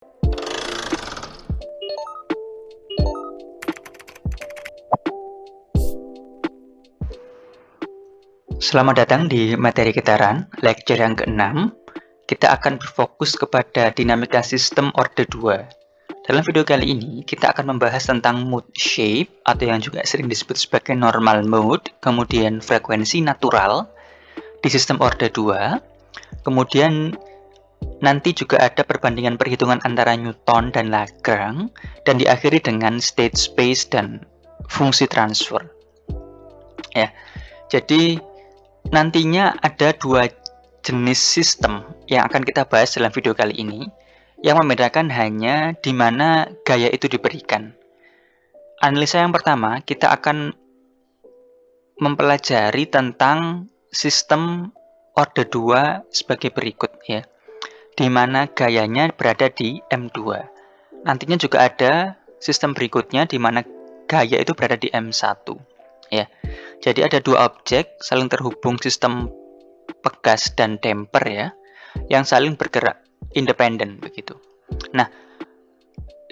Selamat datang di materi getaran, lecture yang ke-6. Kita akan berfokus kepada dinamika sistem orde 2. Dalam video kali ini, kita akan membahas tentang mode shape, atau yang juga sering disebut sebagai normal mode, kemudian frekuensi natural di sistem orde 2, kemudian nanti juga ada perbandingan perhitungan antara Newton dan Lagrange, dan diakhiri dengan state space dan fungsi transfer. Ya, jadi nantinya ada dua jenis sistem yang akan kita bahas dalam video kali ini, yang membedakan hanya di mana gaya itu diberikan. Analisa yang pertama, kita akan mempelajari tentang sistem orde 2 sebagai berikut ya, di mana gayanya berada di M2. Nantinya juga ada sistem berikutnya di mana gaya itu berada di M1 ya. Jadi ada dua objek saling terhubung sistem pegas dan damper ya, yang saling bergerak independen begitu. Nah,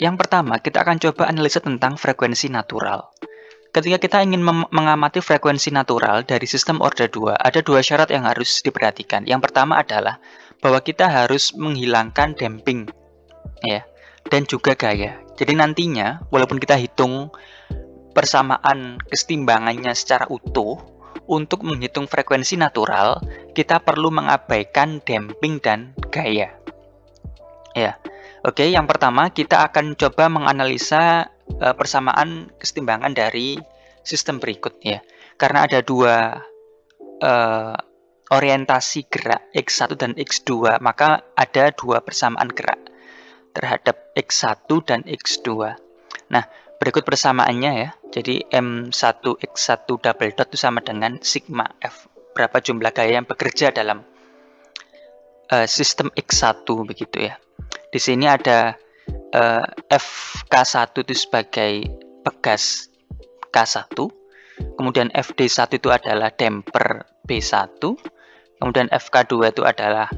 yang pertama kita akan coba analisa tentang frekuensi natural. Ketika kita ingin mengamati frekuensi natural dari sistem orde 2, ada dua syarat yang harus diperhatikan. Yang pertama adalah bahwa kita harus menghilangkan damping ya, dan juga gaya. Jadi nantinya walaupun kita hitung persamaan kesetimbangannya secara utuh, untuk menghitung frekuensi natural, kita perlu mengabaikan damping dan gaya. Ya, oke. Yang pertama, kita akan coba menganalisa persamaan kesetimbangan dari sistem berikut ya. Karena ada dua orientasi gerak X1 dan X2, maka ada dua persamaan gerak terhadap X1 dan X2. Nah, berikut persamaannya ya. Jadi M1X1 double dot itu sama dengan sigma F. Berapa jumlah gaya yang bekerja dalam sistem X1 begitu ya. Di sini ada FK1 itu sebagai pegas K1. Kemudian FD1 itu adalah damper B1. Kemudian FK2 itu adalah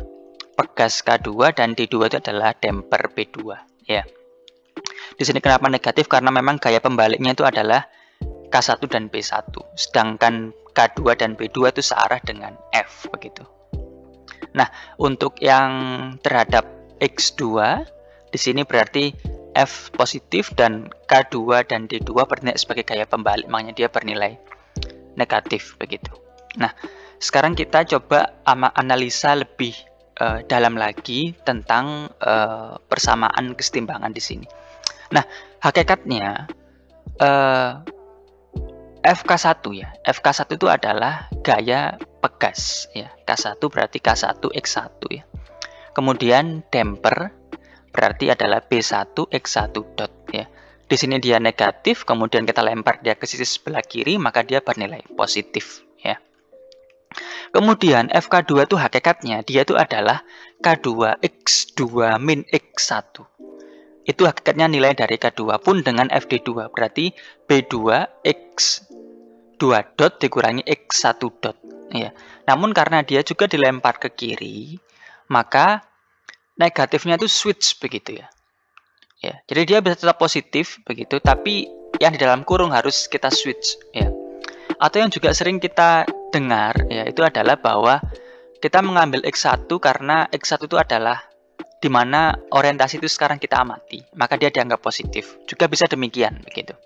pegas K2 dan D2 itu adalah damper B2 ya. Di sini kenapa negatif? Karena memang gaya pembaliknya itu adalah K1 dan B1, sedangkan K2 dan B2 itu searah dengan F begitu. Nah, untuk yang terhadap X2 di sini berarti F positif dan K2 dan D2 bernilai sebagai gaya pembalik, makanya dia bernilai negatif begitu. Nah, sekarang kita coba analisa lebih dalam lagi tentang persamaan kesetimbangan di sini. Nah, hakikatnya FK1 ya. FK1 itu adalah gaya pegas ya. K1 berarti K1 X1 ya. Kemudian damper berarti adalah B1 X1 dot ya. Di sini dia negatif, kemudian kita lempar dia ke sisi sebelah kiri, maka dia bernilai positif ya. Kemudian FK2 itu hakikatnya dia itu adalah K2 X2 min X1. Itu hakikatnya nilai dari K2 pun dengan FD2, berarti B2 X2 dot dikurangi X1 dot ya. Namun karena dia juga dilempar ke kiri, maka negatifnya itu switch begitu ya. Ya, jadi dia bisa tetap positif begitu, tapi yang di dalam kurung harus kita switch ya. Atau yang juga sering kita dengar ya, itu adalah bahwa kita mengambil X1 karena X1 itu adalah di mana orientasi itu sekarang kita amati, maka dia dianggap positif. Juga bisa demikian begitu.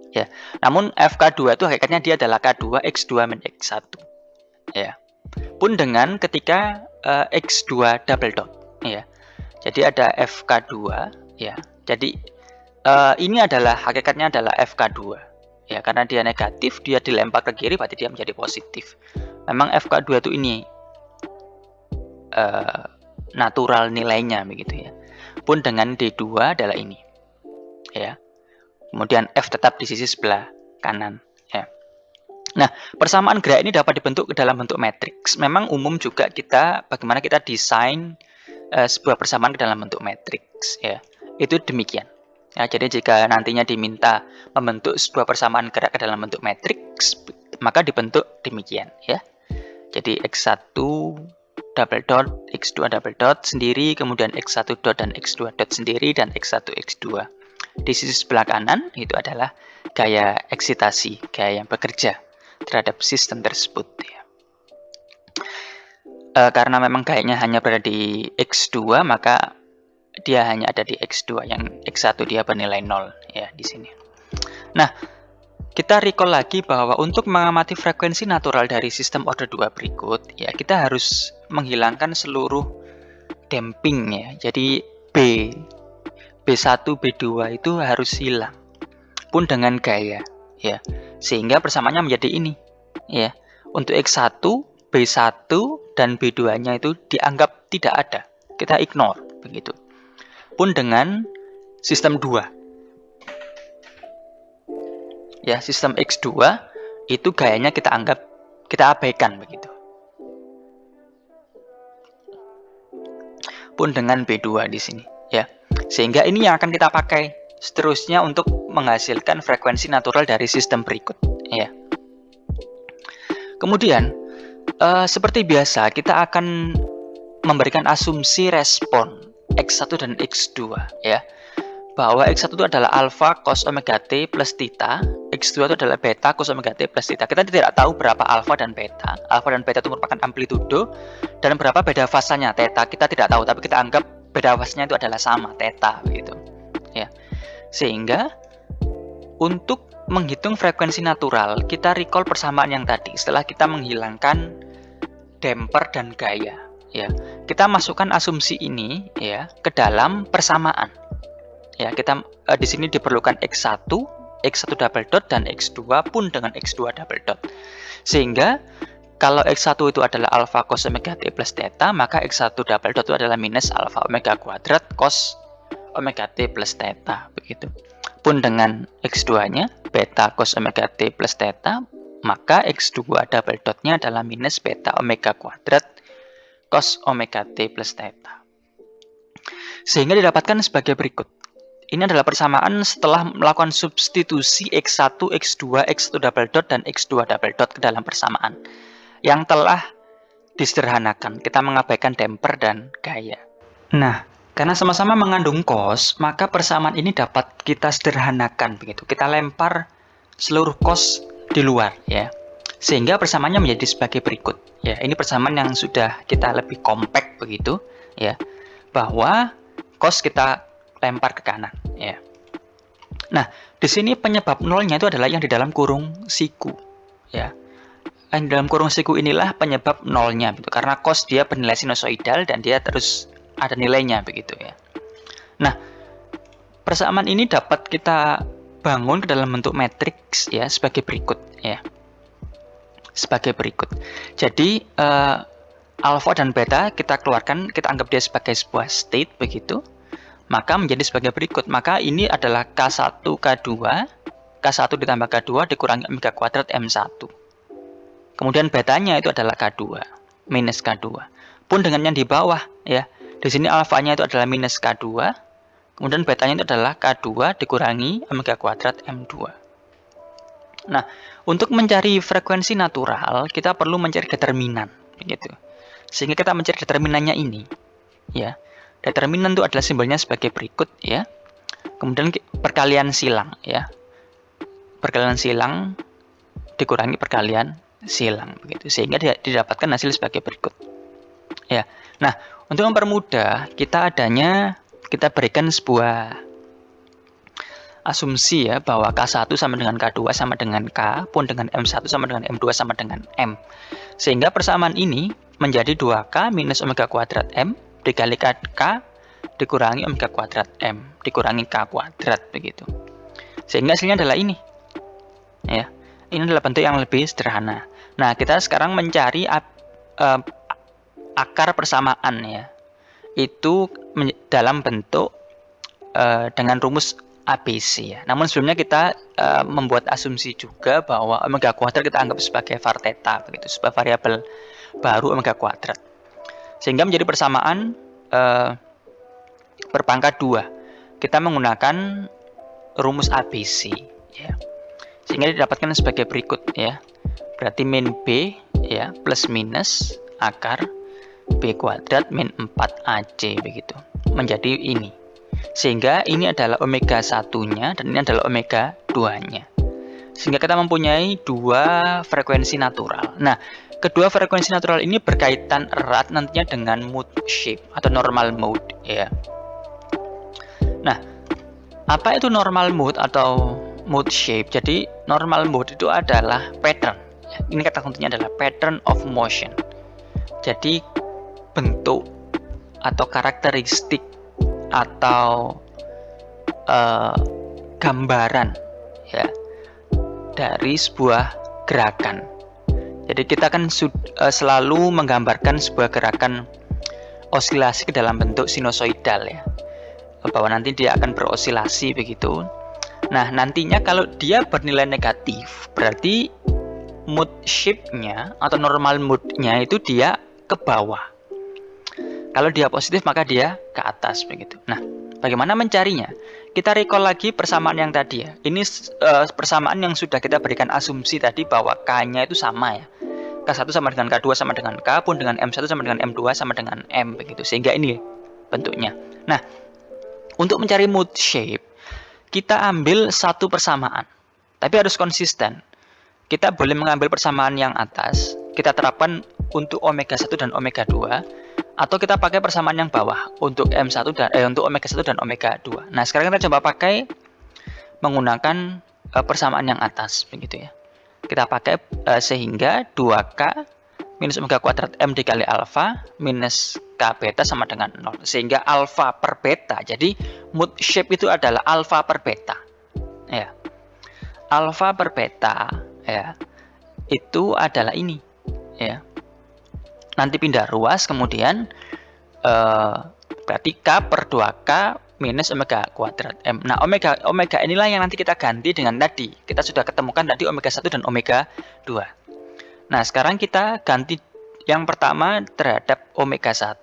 Ya. Namun FK2 itu hakikatnya dia adalah K2 X2 min X1. Ya. Pun dengan ketika X2 double dot ya. Jadi ada FK2 ya. Jadi ini adalah hakikatnya adalah FK2. Ya, karena dia negatif, dia dilempar ke kiri berarti dia menjadi positif. Memang FK2 itu ini natural nilainya begitu ya. Pun dengan D2 adalah ini. Ya. Kemudian F tetap di sisi sebelah kanan ya. Nah, persamaan gerak ini dapat dibentuk ke dalam bentuk matriks. Memang umum juga bagaimana kita desain sebuah persamaan ke dalam bentuk matriks ya. Itu demikian. Ya, jadi jika nantinya diminta membentuk sebuah persamaan gerak ke dalam bentuk matriks, maka dibentuk demikian ya. Jadi X1 double dot, X2 double dot sendiri, kemudian X1 dot dan X2 dot sendiri, dan X1, X2. Di sisi sebelah kanan itu adalah gaya eksitasi, gaya yang bekerja terhadap sistem tersebut. Ya. Karena memang gayanya hanya berada di X2, maka dia hanya ada di X2, yang X1 dia bernilai 0 ya di sini. Nah, kita recall lagi bahwa untuk mengamati frekuensi natural dari sistem order 2 berikut, ya kita harus menghilangkan seluruh damping ya. Jadi B1, B2 itu harus hilang pun dengan gaya ya. Sehingga persamaannya menjadi ini ya. Untuk X1, B1 dan B2-nya itu dianggap tidak ada. Kita ignore begitu. Pun dengan sistem 2. Ya, sistem X2 itu gayanya kita abaikan begitu. Pun dengan B2 di sini ya. Sehingga ini yang akan kita pakai seterusnya untuk menghasilkan frekuensi natural dari sistem berikut ya. Kemudian seperti biasa kita akan memberikan asumsi respon X1 dan X2 ya. Bahwa X1 itu adalah alpha cos omega T plus theta, X2 itu adalah beta cos omega T plus theta. Kita tidak tahu berapa alpha dan beta. Alpha dan beta itu merupakan amplitudo, dan berapa beda fasanya theta kita tidak tahu, tapi kita anggap beda fasanya itu adalah sama, theta begitu. Ya. Sehingga untuk menghitung frekuensi natural, kita recall persamaan yang tadi setelah kita menghilangkan damper dan gaya, ya. Kita masukkan asumsi ini ya ke dalam persamaan. Ya, kita di sini diperlukan X1 double dot dan X2 pun dengan X2 double dot. Sehingga kalau X1 itu adalah alpha cos omega T plus theta, maka X1 double dot itu adalah minus alpha omega kuadrat cos omega T plus theta begitu. Pun dengan X2-nya beta cos omega T plus theta, maka X2 double dot-nya adalah minus beta omega kuadrat cos omega T plus theta. Sehingga didapatkan sebagai berikut. Ini adalah persamaan setelah melakukan substitusi X1, X2, X1 double dot, dan X2 double dot ke dalam persamaan yang telah disederhanakan. Kita mengabaikan damper dan gaya. Nah, karena sama-sama mengandung cos, maka persamaan ini dapat kita sederhanakan begitu. Kita lempar seluruh cos di luar ya. Sehingga persamaannya menjadi sebagai berikut. Ya, ini persamaan yang sudah kita lebih kompak begitu ya. Bahwa cos kita lempar ke kanan ya. Nah, di sini penyebab nolnya itu adalah yang di dalam kurung siku ya. Yang di dalam kurung siku inilah penyebab nolnya gitu. Karena cos dia bernilai sinusoidal dan dia terus ada nilainya begitu ya. Nah, persamaan ini dapat kita bangun ke dalam bentuk matriks ya sebagai berikut ya. Sebagai berikut. Jadi alpha dan beta kita keluarkan, kita anggap dia sebagai sebuah state begitu. Maka menjadi sebagai berikut. Maka ini adalah K1 K2, K1 ditambah K2 dikurangi omega kuadrat M1. Kemudian betanya itu adalah K2 minus K2. Pun dengan yang di bawah ya. Di sini alfanya itu adalah minus K2. Kemudian betanya itu adalah K2 dikurangi omega kuadrat M2. Nah, untuk mencari frekuensi natural, kita perlu mencari determinan begitu. Sehingga kita mencari determinannya ini ya. Determinan itu adalah simbolnya sebagai berikut ya. Kemudian perkalian silang ya. Perkalian silang dikurangi perkalian silang begitu. Sehingga didapatkan hasil sebagai berikut. Ya. Nah, untuk mempermudah kita berikan sebuah asumsi ya bahwa K1 sama dengan K2 sama dengan K, pun dengan M1 sama dengan M2 sama dengan M. Sehingga persamaan ini menjadi 2K minus omega kuadrat M dikali K dikurangi omega kuadrat M dikurangi K kuadrat begitu. Sehingga hasilnya adalah ini. Ya. Ini adalah bentuk yang lebih sederhana. Nah, kita sekarang mencari akar persamaan ya. Itu dalam bentuk dengan rumus ABC ya. Namun sebelumnya kita membuat asumsi juga bahwa omega kuadrat kita anggap sebagai var theta begitu, sebuah variabel baru omega kuadrat. Sehingga menjadi persamaan berpangkat 2. Kita menggunakan rumus ABC ya. Sehingga didapatkan sebagai berikut ya. Berarti min B ya plus minus akar B kuadrat min 4AC begitu. Menjadi ini. Sehingga ini adalah omega 1-nya dan ini adalah omega 2-nya. Sehingga kita mempunyai dua frekuensi natural. Nah, kedua frekuensi natural ini berkaitan erat nantinya dengan mood shape atau normal mode ya. Nah, apa itu normal mode atau mood shape? Jadi normal mode itu adalah pattern. Ini kata kuncinya adalah pattern of motion. Jadi bentuk atau karakteristik atau gambaran ya dari sebuah gerakan. Jadi kita kan selalu menggambarkan sebuah gerakan osilasi ke dalam bentuk sinusoidal ya, bahwa nanti dia akan berosilasi begitu. Nah, nantinya kalau dia bernilai negatif, berarti mood shape-nya atau normal mood-nya itu dia ke bawah. Kalau dia positif maka dia ke atas begitu. Nah, bagaimana mencarinya? Kita recall lagi persamaan yang tadi ya. Ini persamaan yang sudah kita berikan asumsi tadi bahwa K-nya itu sama ya. K1 sama dengan K2 sama dengan K, pun dengan M1 sama dengan M2 sama dengan M begitu. Sehingga ini bentuknya. Nah, untuk mencari mood shape, kita ambil satu persamaan. Tapi harus konsisten. Kita boleh mengambil persamaan yang atas, kita terapkan untuk omega 1 dan omega 2. Atau kita pakai persamaan yang bawah untuk M1 dan untuk omega 1 dan omega 2. Nah, sekarang kita coba pakai menggunakan persamaan yang atas begitu ya. Kita pakai sehingga 2K minus omega kuadrat M dikali alfa minus K beta sama dengan 0. Sehingga alfa per beta. Jadi mood shape itu adalah alfa per beta. Ya. Alfa per beta ya. Itu adalah ini ya. Nanti pindah ruas, kemudian berarti K per 2K minus omega kuadrat M. Nah, omega inilah yang nanti kita ganti dengan tadi. Kita sudah ketemukan tadi omega 1 dan omega 2. Nah, sekarang kita ganti yang pertama terhadap omega 1.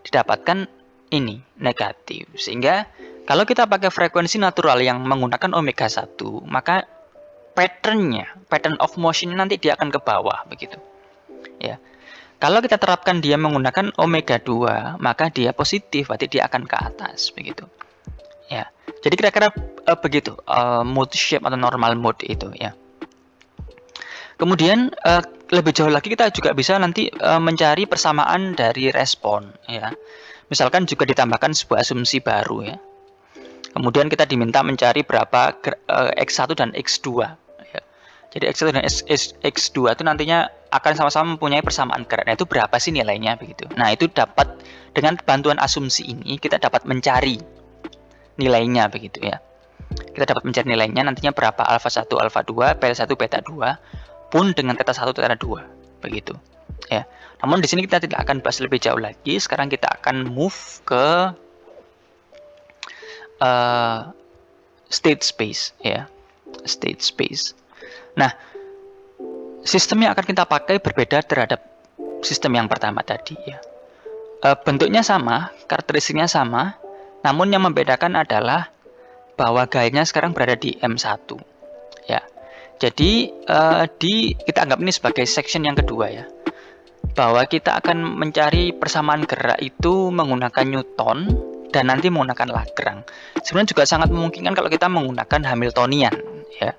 Didapatkan ini, negatif. Sehingga kalau kita pakai frekuensi natural yang menggunakan omega 1, maka pattern of motion nanti dia akan ke bawah begitu. Ya. Kalau kita terapkan dia menggunakan omega 2, maka dia positif, berarti dia akan ke atas begitu. Ya. Jadi kira-kira begitu mood shape atau normal mode itu ya. Kemudian lebih jauh lagi kita juga bisa nanti mencari persamaan dari respon ya. Misalkan juga ditambahkan sebuah asumsi baru ya. Kemudian kita diminta mencari berapa X1 dan X2 ya. Jadi X1 dan X2 itu nantinya akan sama-sama mempunyai persamaan gerak. Nah, itu berapa sih nilainya begitu. Nah, itu dapat dengan bantuan asumsi ini kita dapat mencari nilainya begitu ya. Kita dapat mencari nilainya nantinya berapa alfa 1, alfa 2, beta 1, beta 2 pun dengan theta 1, theta 2 begitu ya. Namun di sini kita tidak akan bahas lebih jauh lagi. Sekarang kita akan move ke state space ya. State space. Nah, sistem yang akan kita pakai berbeda terhadap sistem yang pertama tadi ya. Bentuknya sama, karakteristiknya sama, namun yang membedakan adalah bahwa gayanya sekarang berada di M1 ya. Jadi kita anggap ini sebagai section yang kedua ya. Bahwa kita akan mencari persamaan gerak itu menggunakan Newton dan nanti menggunakan Lagrange. Sebenarnya juga sangat memungkinkan kalau kita menggunakan Hamiltonian ya.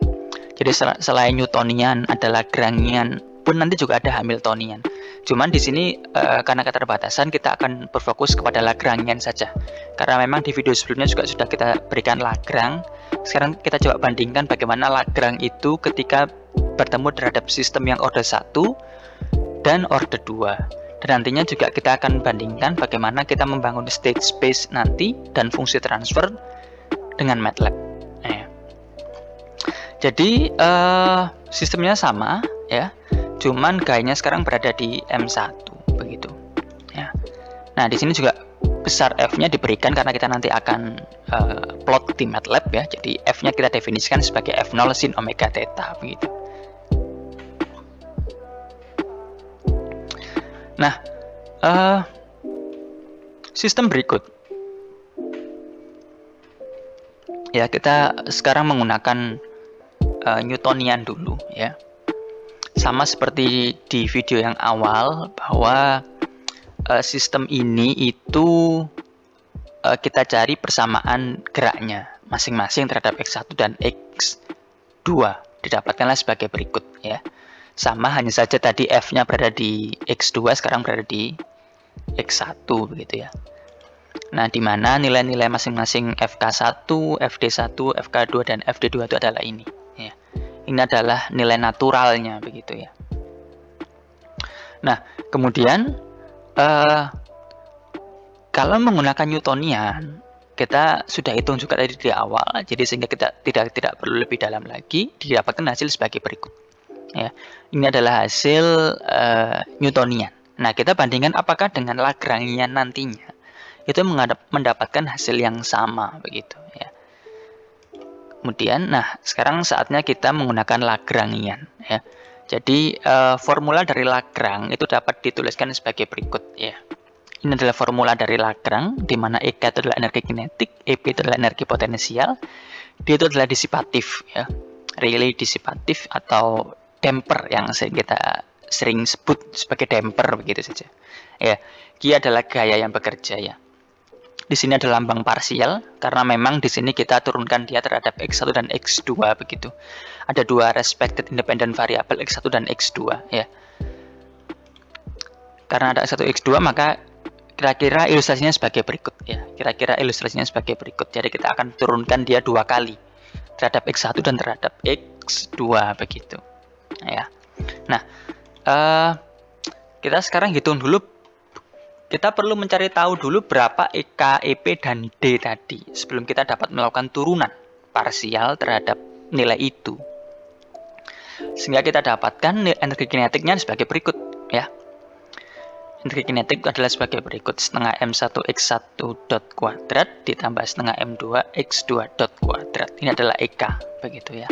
Jadi selain Newtonian ada Lagrangian pun nanti juga ada Hamiltonian. Cuman di sini karena keterbatasan kita akan berfokus kepada Lagrangian saja. Karena memang di video sebelumnya juga sudah kita berikan Lagrange. Sekarang kita coba bandingkan bagaimana Lagrange itu ketika bertemu terhadap sistem yang order 1 dan order 2. Dan nantinya juga kita akan bandingkan bagaimana kita membangun state space nanti dan fungsi transfer dengan MATLAB. Jadi sistemnya sama ya, cuman gayanya sekarang berada di M1 begitu ya. Nah, di sini juga besar F-nya diberikan karena kita nanti akan plot di MATLAB ya. Jadi F-nya kita definisikan sebagai F0 sin omega theta begitu. Nah, sistem berikut ya, kita sekarang menggunakan Newtonian dulu ya. Sama seperti di video yang awal bahwa sistem ini itu kita cari persamaan geraknya masing-masing terhadap X1 dan X2. Didapatkanlah sebagai berikut ya. Sama, hanya saja tadi F-nya berada di X2, sekarang berada di X1 begitu ya. Nah, di mana nilai-nilai masing-masing FK1, FD1, FK2 dan FD2 itu adalah ini ya. Ini adalah nilai naturalnya begitu ya. Nah, kemudian kalau menggunakan Newtonian, kita sudah hitung juga tadi di awal, jadi sehingga kita tidak perlu lebih dalam lagi, didapatkan hasil sebagai berikut. Ya, ini adalah hasil Newtonian. Nah, kita bandingkan apakah dengan Lagrangian nantinya itu mendapatkan hasil yang sama begitu ya. Kemudian, nah sekarang saatnya kita menggunakan Lagrangian ya. Jadi formula dari Lagrange itu dapat dituliskan sebagai berikut ya. Ini adalah formula dari Lagrange, di mana EK itu adalah energi kinetik, EP itu adalah energi potensial, D itu adalah disipatif ya, Rayleigh disipatif atau damper yang kita sering sebut sebagai damper begitu saja. Ya, Q adalah gaya yang bekerja ya. Di sini ada lambang parsial karena memang di sini kita turunkan dia terhadap X1 dan X2 begitu. Ada dua respected independent variable X1 dan X2 ya. Karena ada X1 X2 maka kira-kira ilustrasinya sebagai berikut ya. Kira-kira ilustrasinya sebagai berikut. Jadi kita akan turunkan dia dua kali terhadap X1 dan terhadap X2 begitu. Ya. Nah, kita sekarang hitung dulu. Kita perlu mencari tahu dulu berapa EK, EP dan D tadi sebelum kita dapat melakukan turunan parsial terhadap nilai itu. Sehingga kita dapatkan energi kinetiknya sebagai berikut ya. Energi kinetik adalah sebagai berikut: setengah M1 X1 dot kuadrat ditambah setengah M2 X2 dot kuadrat. Ini adalah EK begitu ya.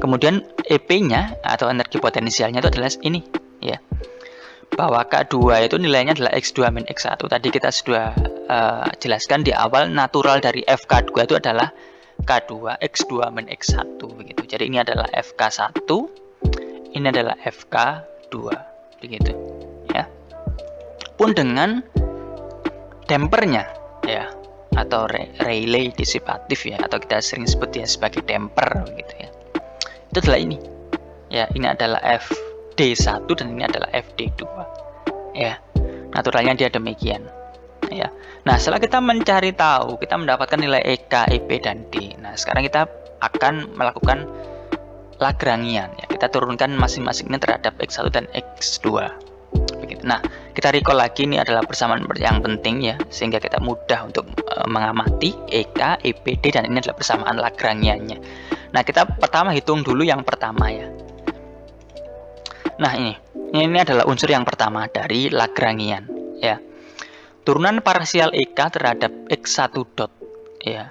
Kemudian EP-nya atau energi potensialnya itu adalah ini ya. Bahwa K2 itu nilainya adalah X2 min X1. Tadi kita sudah jelaskan di awal, natural dari FK2 itu adalah K2 X2 min X1 begitu. Jadi ini adalah FK1, ini adalah FK2 begitu ya. Pun dengan dampernya ya, atau Rayleigh disipatif ya, atau kita sering sebut dia sebagai damper begitu ya. Itu adalah ini ya, ini adalah FD1 dan ini adalah FD2 ya. Naturalnya dia demikian ya. Nah, setelah kita mencari tahu, kita mendapatkan nilai EK, EP dan D. Nah, sekarang kita akan melakukan Lagrangian ya. Kita turunkan masing-masingnya terhadap X1 dan X2 begitu. Nah, kita recall lagi, ini adalah persamaan yang penting ya, sehingga kita mudah untuk mengamati EK, EP, D dan ini adalah persamaan Lagrangiannya. Nah, kita pertama hitung dulu yang pertama ya. Nah, ini adalah unsur yang pertama dari Lagrangian ya. Turunan parsial EK terhadap X1 dot ya.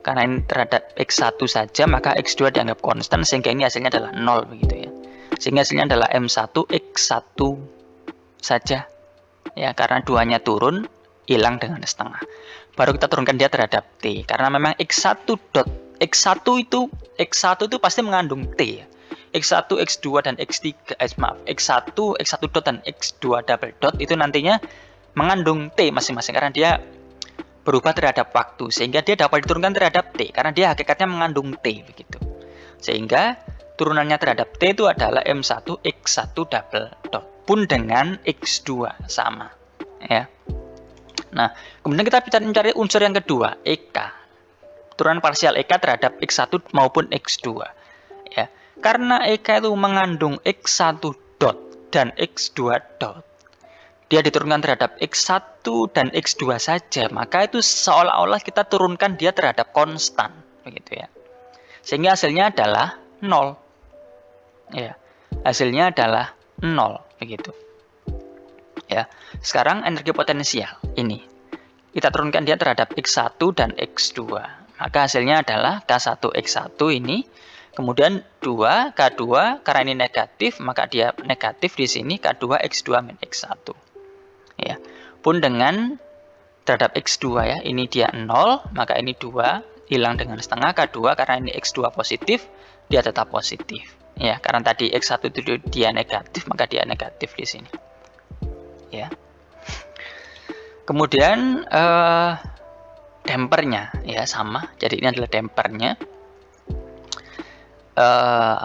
Karena ini terhadap X1 saja, maka X2 dianggap konstan sehingga ini hasilnya adalah 0 begitu ya. Sehingga hasilnya adalah M1 X1 saja ya, karena duanya turun hilang dengan setengah. Baru kita turunkan dia terhadap T karena memang X1 dot X1 itu pasti mengandung T ya. X1, X2 dan X3 X1 dot dan X2 double dot itu nantinya mengandung T masing-masing karena dia berubah terhadap waktu, sehingga dia dapat diturunkan terhadap T karena dia hakikatnya mengandung T begitu. Sehingga turunannya terhadap T itu adalah M1 X1 double dot pun dengan X2 sama ya. Nah, kemudian kita mencari unsur yang kedua, EK. Turunan parsial EK terhadap X1 maupun X2 ya. Karena EK itu mengandung X1 dot dan X2 dot, dia diturunkan terhadap X1 dan X2 saja, maka itu seolah-olah kita turunkan dia terhadap konstan begitu ya. Sehingga hasilnya adalah 0 ya. Hasilnya adalah 0 begitu ya. Sekarang energi potensial ini kita turunkan dia terhadap X1 dan X2, maka hasilnya adalah K1 X1 ini. Kemudian 2 K2, karena ini negatif maka dia negatif di sini, K2 X2 min X1 ya. Pun dengan terhadap X2 ya, ini dia 0 maka ini 2 hilang dengan setengah, K2 karena ini X2 positif dia tetap positif ya, karena tadi X1 itu dia negatif maka dia negatif di sini ya. Kemudian dampernya ya sama. Jadi ini adalah dampernya.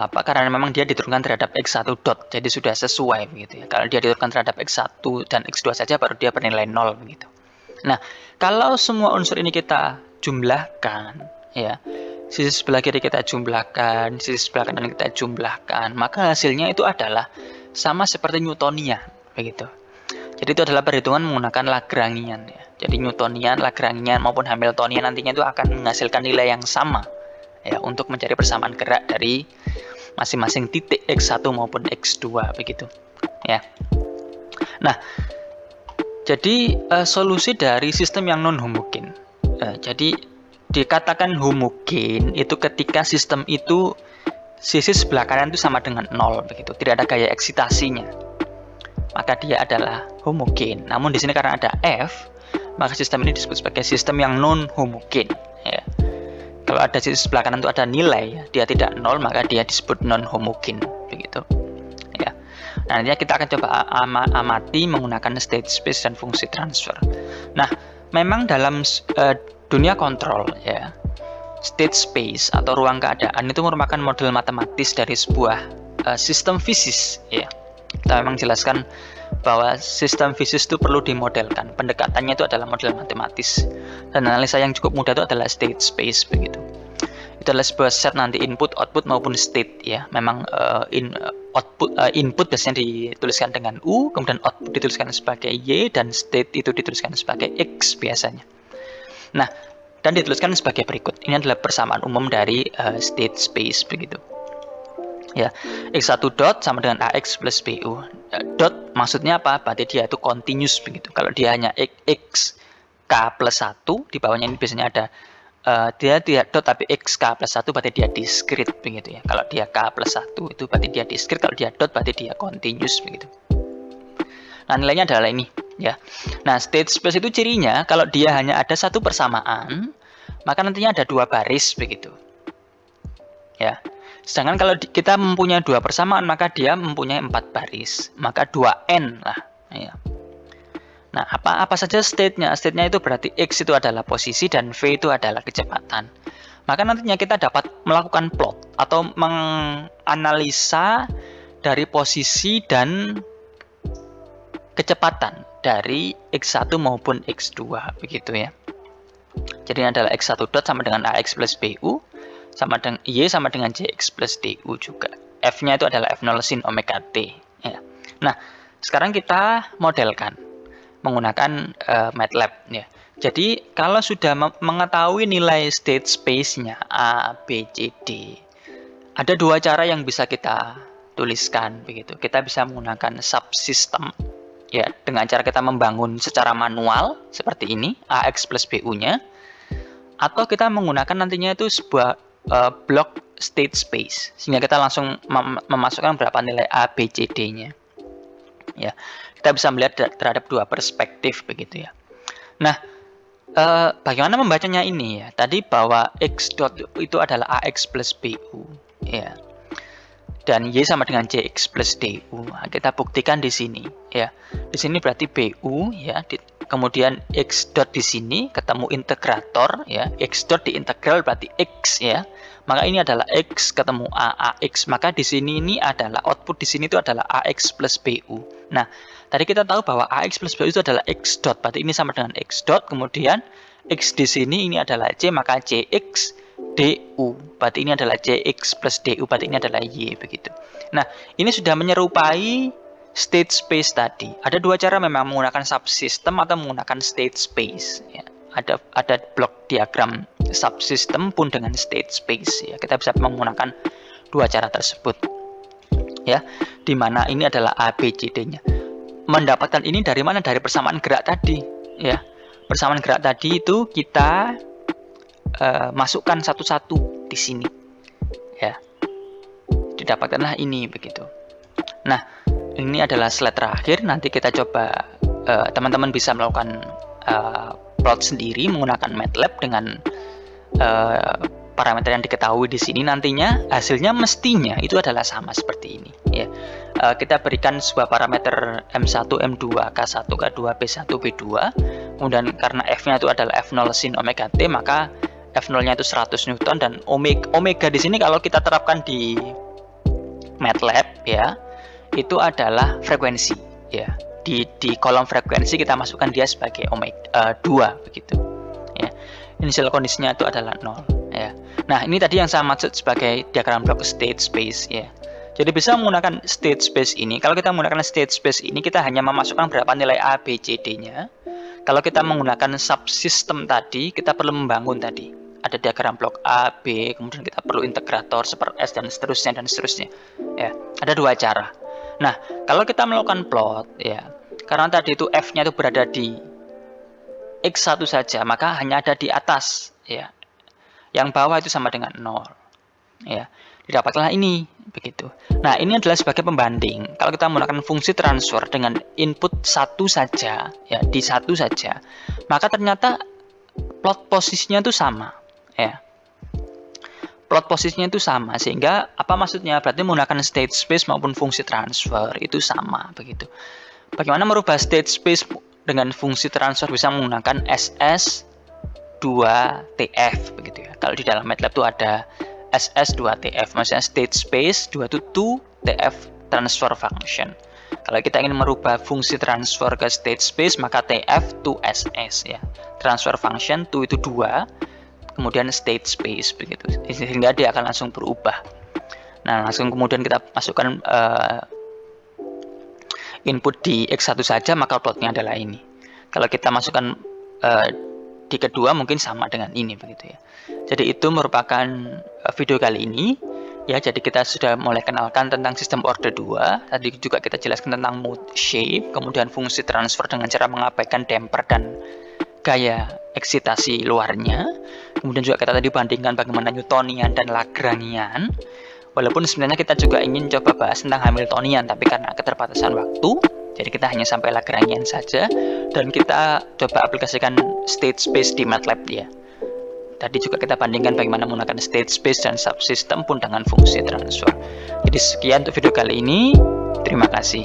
Karena memang dia diturunkan terhadap X1 dot, jadi sudah sesuai begitu ya. Kalau dia diturunkan terhadap X1 dan X2 saja baru dia bernilai 0 begitu. Nah, kalau semua unsur ini kita jumlahkan ya, sisi sebelah kiri kita jumlahkan, sisi sebelah kanan kita jumlahkan, maka hasilnya itu adalah sama seperti Newtonian begitu. Jadi itu adalah perhitungan menggunakan Lagrangian ya. Jadi Newtonian, Lagrangian maupun Hamiltonian nantinya itu akan menghasilkan nilai yang sama ya, untuk mencari persamaan gerak dari masing-masing titik X1 maupun X2 begitu ya. Nah, jadi solusi dari sistem yang non homogen. Jadi dikatakan homogen itu ketika sistem itu sisi sebelah kanan itu sama dengan 0 begitu, tidak ada gaya eksitasinya. Maka dia adalah homogen. Namun di sini karena ada F, maka sistem ini disebut sebagai sistem yang non homogen ya. Kalau ada sisi sebelah kanan itu ada nilai, dia tidak 0, maka dia disebut non-homogen, begitu. Ya. Nah, nantinya kita akan coba amati menggunakan state space dan fungsi transfer. Nah, memang dalam dunia kontrol, ya, state space atau ruang keadaan itu merupakan model matematis dari sebuah sistem fisis. Ya. Kita memang jelaskan bahwa sistem fisis itu perlu dimodelkan. Pendekatannya itu adalah model matematis. Dan analisa yang cukup mudah itu adalah state space begitu. Itu adalah sebuah set nanti input, output maupun state ya. Memang input biasanya dituliskan dengan U, kemudian output dituliskan sebagai Y, dan state itu dituliskan sebagai X biasanya. Nah, dan dituliskan sebagai berikut. Ini adalah persamaan umum dari state space begitu. Ya, X1 dot sama dengan AX plus BU. Dot maksudnya apa? Berarti dia itu continuous begitu. Kalau dia hanya X K plus 1, di bawahnya ini biasanya ada dia tidak dot tapi X K plus 1, berarti dia discrete begitu ya. Kalau dia K plus 1 itu berarti dia discrete, kalau dia dot berarti dia continuous begitu. Nah, nilainya adalah ini ya. Nah, state space itu cirinya kalau dia hanya ada satu persamaan, maka nantinya ada dua baris begitu. Ya. Sedangkan kalau kita mempunyai dua persamaan, maka dia mempunyai 4 baris, maka 2n lah. Ya. Nah, apa saja state-nya? State-nya itu berarti X itu adalah posisi dan V itu adalah kecepatan. Maka nantinya kita dapat melakukan plot atau menganalisa dari posisi dan kecepatan dari X1 maupun X2 begitu ya. Jadi ini adalah X1 dot sama dengan AX plus BU, sama dengan Y sama dengan JX plus DU juga. F-nya itu adalah F0 sin omega T. Ya. Nah, sekarang kita modelkan menggunakan MATLAB. Ya. Jadi, kalau sudah mengetahui nilai state space-nya A, B, C, D, ada dua cara yang bisa kita tuliskan. Begitu. Kita bisa menggunakan subsystem. Ya, dengan cara kita membangun secara manual, seperti ini, AX plus BU-nya. Atau kita menggunakan nantinya itu sebuah block state space, sehingga kita langsung memasukkan berapa nilai A, B, C, D-nya. Ya, kita bisa melihat terhadap dua perspektif begitu ya. Nah, bagaimana membacanya ini ya? Tadi bahwa X dot itu adalah AX plus BU, ya, dan Y sama dengan JX plus DU. Nah, kita buktikan di sini, ya. Di sini berarti BU, ya. Kemudian X dot di sini ketemu integrator, ya. X dot diintegral berarti X, ya. Maka ini adalah X ketemu AX. Maka di sini ini adalah output di sini itu adalah AX plus BU. Nah, tadi kita tahu bahwa AX plus BU itu adalah X dot. Berarti ini sama dengan X dot. Kemudian X di sini ini adalah C, maka JX DU. Berarti ini adalah JX plus DU. Berarti ini adalah Y begitu. Nah, ini sudah menyerupai state space tadi. Ada dua cara memang menggunakan subsystem atau menggunakan state space. Ya. Ada blok diagram subsystem pun dengan state space. Ya. Kita bisa menggunakan dua cara tersebut. Ya, di mana ini adalah A, B, C, D-nya. Mendapatkan ini dari mana? Dari persamaan gerak tadi. Ya, persamaan gerak tadi itu kita masukkan satu-satu di sini. Ya, didapatkanlah ini begitu. Nah, ini adalah slide terakhir. Nanti kita coba teman-teman bisa melakukan plot sendiri menggunakan MATLAB dengan parameter yang diketahui di sini. Nantinya hasilnya mestinya itu adalah sama seperti ini. Ya, kita berikan sebuah parameter M1, M2, K1, K2, B1, B2. kemudian karena F-nya itu adalah F0 sin omega T, maka F0-nya itu 100 Newton, dan omega di sini kalau kita terapkan di MATLAB ya, itu adalah frekuensi ya. Di kolom frekuensi kita masukkan dia sebagai omega 2 begitu ya. Initial kondisinya itu adalah 0 ya. Nah, ini tadi yang saya maksud sebagai diagram blok state space ya. Jadi bisa menggunakan state space ini. Kalau kita menggunakan state space ini, kita hanya memasukkan berapa nilai A, B, C, D-nya. Kalau kita menggunakan subsystem tadi, kita perlu membangun tadi. Ada diagram blok A, B, kemudian kita perlu integrator seperti S, dan seterusnya. Ya, ada dua cara. Nah, kalau kita melakukan plot, ya, karena tadi itu F-nya itu berada di X1 saja, maka hanya ada di atas, ya. Yang bawah itu sama dengan 0. Ya, didapatlah ini, begitu. Nah, ini adalah sebagai pembanding. Kalau kita menggunakan fungsi transfer dengan input satu saja, ya, di satu saja, maka ternyata plot posisinya itu sama, ya. Plot posisinya itu sama, sehingga apa maksudnya? Berarti menggunakan state space maupun fungsi transfer itu sama, begitu. Bagaimana merubah state space dengan fungsi transfer? Bisa menggunakan SS2TF, begitu ya. Kalau di dalam MATLAB itu ada SS2TF, maksudnya state space 2 to 2 TF transfer function. Kalau kita ingin merubah fungsi transfer ke state space, maka TF to SS ya. Transfer function to itu 2, kemudian state space begitu. Sehingga dia akan langsung berubah. Nah, langsung kemudian kita masukkan input di X1 saja, maka plotnya adalah ini. Kalau kita masukkan di kedua mungkin sama dengan ini begitu ya. Jadi itu merupakan video kali ini ya. Jadi kita sudah mulai kenalkan tentang sistem order 2. Tadi juga kita jelaskan tentang mode shape, kemudian fungsi transfer dengan cara mengabaikan damper dan gaya eksitasi luarnya. Kemudian juga kita tadi bandingkan bagaimana Newtonian dan Lagrangian. Walaupun sebenarnya kita juga ingin coba bahas tentang Hamiltonian, tapi karena keterbatasan waktu, jadi kita hanya sampai Lagrangian saja, dan kita coba aplikasikan state space di MATLAB ya. Tadi juga kita bandingkan bagaimana menggunakan state space dan subsystem pun dengan fungsi transfer. Jadi sekian untuk video kali ini. Terima kasih.